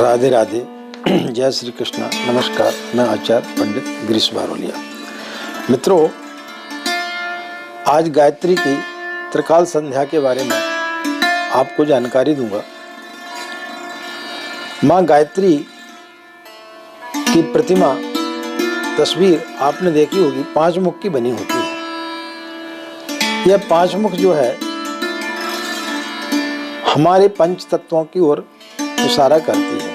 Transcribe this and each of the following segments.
राधे राधे, जय श्री कृष्णा। नमस्कार, मैं आचार्य पंडित गिरीश बारोलिया। मित्रों, आज गायत्री की त्रिकाल संध्या के बारे में आपको जानकारी दूंगा। माँ गायत्री की प्रतिमा तस्वीर आपने देखी होगी, 5 मुख की बनी होती है। यह 5 मुख जो है हमारे पंच तत्वों की ओर इशारा करती है।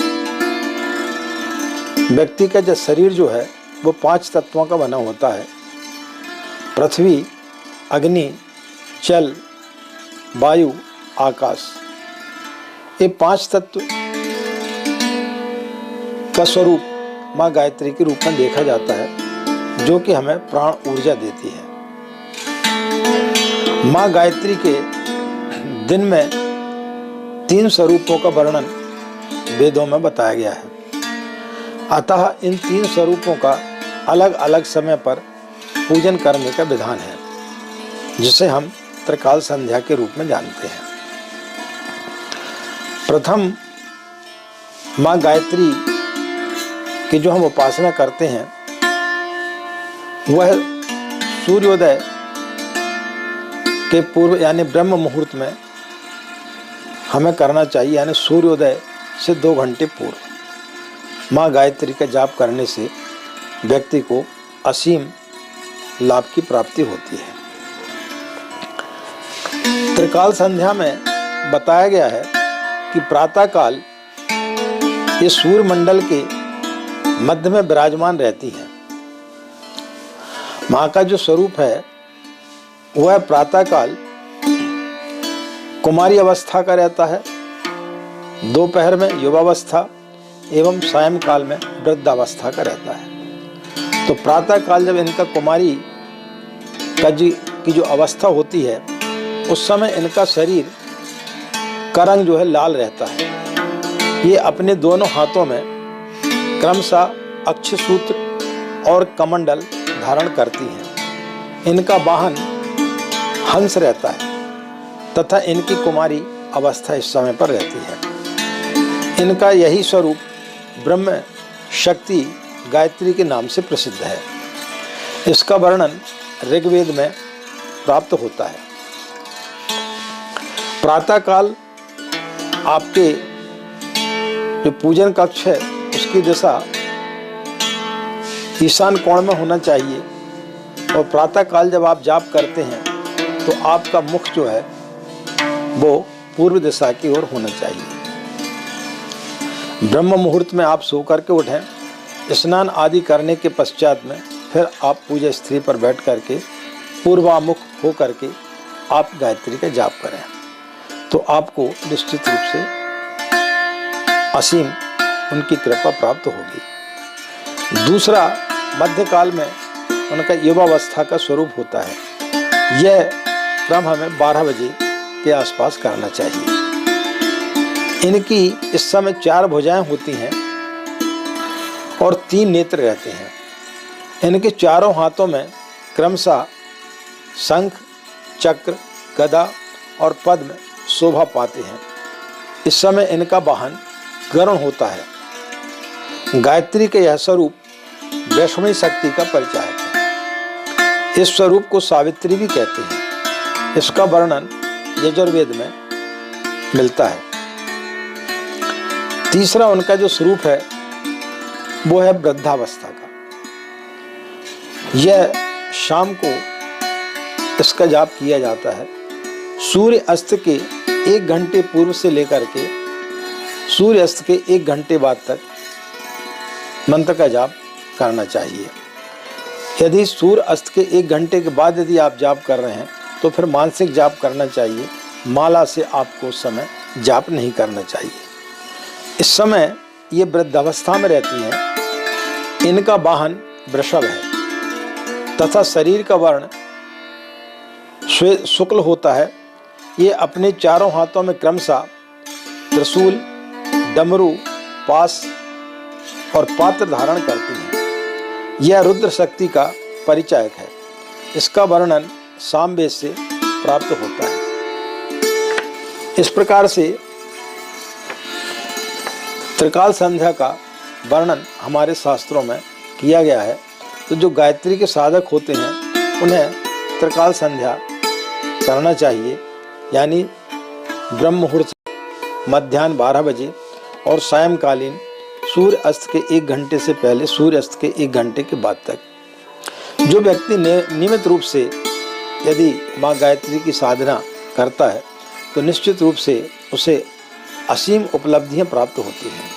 व्यक्ति का जो शरीर जो है वो 5 तत्वों का बना होता है। पृथ्वी, अग्नि, जल, वायु, आकाश। ये 5 तत्व का स्वरूप माँ गायत्री के रूप में देखा जाता है, जो कि हमें प्राण ऊर्जा देती है। माँ गायत्री के दिन में 3 स्वरूपों का वर्णन वेदों में बताया गया है। अतः इन 3 स्वरूपों का अलग अलग समय पर पूजन करने का विधान है, जिसे हम त्रिकाल संध्या के रूप में जानते हैं। प्रथम माँ गायत्री की जो हम उपासना करते हैं वह सूर्योदय के पूर्व यानी ब्रह्म मुहूर्त में हमें करना चाहिए, यानी सूर्योदय से 2 घंटे पूर्व माँ गायत्री का जाप करने से व्यक्ति को असीम लाभ की प्राप्ति होती है। त्रिकाल संध्या में बताया गया है कि प्रातःकाल ये सूर्य मंडल के मध्य में विराजमान रहती है। माँ का जो स्वरूप है वह प्रातःकाल कुमारी अवस्था का रहता है, दोपहर में युवावस्था एवं सायंकाल में वृद्धावस्था का रहता है। तो प्रातःकाल जब इनका कुमारी की जो अवस्था होती है उस समय इनका शरीर का रंग जो है लाल रहता है। ये अपने दोनों हाथों में क्रमशः अक्षसूत्र और कमंडल धारण करती हैं। इनका वाहन हंस रहता है तथा इनकी कुमारी अवस्था इस समय पर रहती है। इनका यही स्वरूप ब्रह्म शक्ति गायत्री के नाम से प्रसिद्ध है। इसका वर्णन ऋग्वेद में प्राप्त होता है। प्रातःकाल आपके जो पूजन कक्ष है उसकी दिशा ईशान कोण में होना चाहिए, और प्रातःकाल जब आप जाप करते हैं तो आपका मुख जो है वो पूर्व दिशा की ओर होना चाहिए। ब्रह्म मुहूर्त में आप सो करके उठें, स्नान आदि करने के पश्चात में फिर आप पूजा स्त्री पर बैठ करके पूर्वामुख हो करके आप गायत्री का जाप करें, तो आपको निश्चित रूप से असीम उनकी कृपा प्राप्त होगी। दूसरा, मध्यकाल में उनका युवावस्था का स्वरूप होता है। यह क्रम हमें 12 बजे के आसपास करना चाहिए। इनकी इस समय 4 भुजाएं होती हैं और 3 नेत्र रहते हैं। इनके चारों हाथों में क्रमशः शंख, चक्र, गदा और पद्म शोभा पाते हैं। इस समय इनका वाहन गरुड़ होता है। गायत्री का यह स्वरूप वैष्णवी शक्ति का परिचायक है। इस स्वरूप को सावित्री भी कहते हैं। इसका वर्णन यजुर्वेद में मिलता है। तीसरा उनका जो स्वरूप है वो है वृद्धावस्था का। यह शाम को इसका जाप किया जाता है। सूर्य अस्त के 1 घंटे पूर्व से लेकर के सूर्य अस्त के 1 घंटे बाद तक मंत्र का जाप करना चाहिए। यदि सूर्य अस्त के 1 घंटे के बाद यदि आप जाप कर रहे हैं तो फिर मानसिक जाप करना चाहिए। माला से आपको उस समय जाप नहीं करना चाहिए। इस समय ये वृद्धावस्था में रहती हैं। इनका वाहन वृषभ है तथा शरीर का वर्ण शुक्ल होता है। ये अपने चारों हाथों में क्रमशः त्रिशूल, डमरू, पास और पात्र धारण करती हैं। यह रुद्र शक्ति का परिचायक है। इसका वर्णन सामवेद से प्राप्त होता है। इस प्रकार से त्रिकाल संध्या का वर्णन हमारे शास्त्रों में किया गया है। तो जो गायत्री के साधक होते हैं उन्हें त्रिकाल संध्या करना चाहिए, यानी ब्रह्म मुहूर्त मध्याह्न 12 बजे और सायंकालीन सूर्य अस्त के 1 घंटे से पहले सूर्य अस्त के 1 घंटे के बाद तक। जो व्यक्ति नियमित रूप से यदि माँ गायत्री की साधना करता है तो निश्चित रूप से उसे असीम उपलब्धियां प्राप्त होती हैं।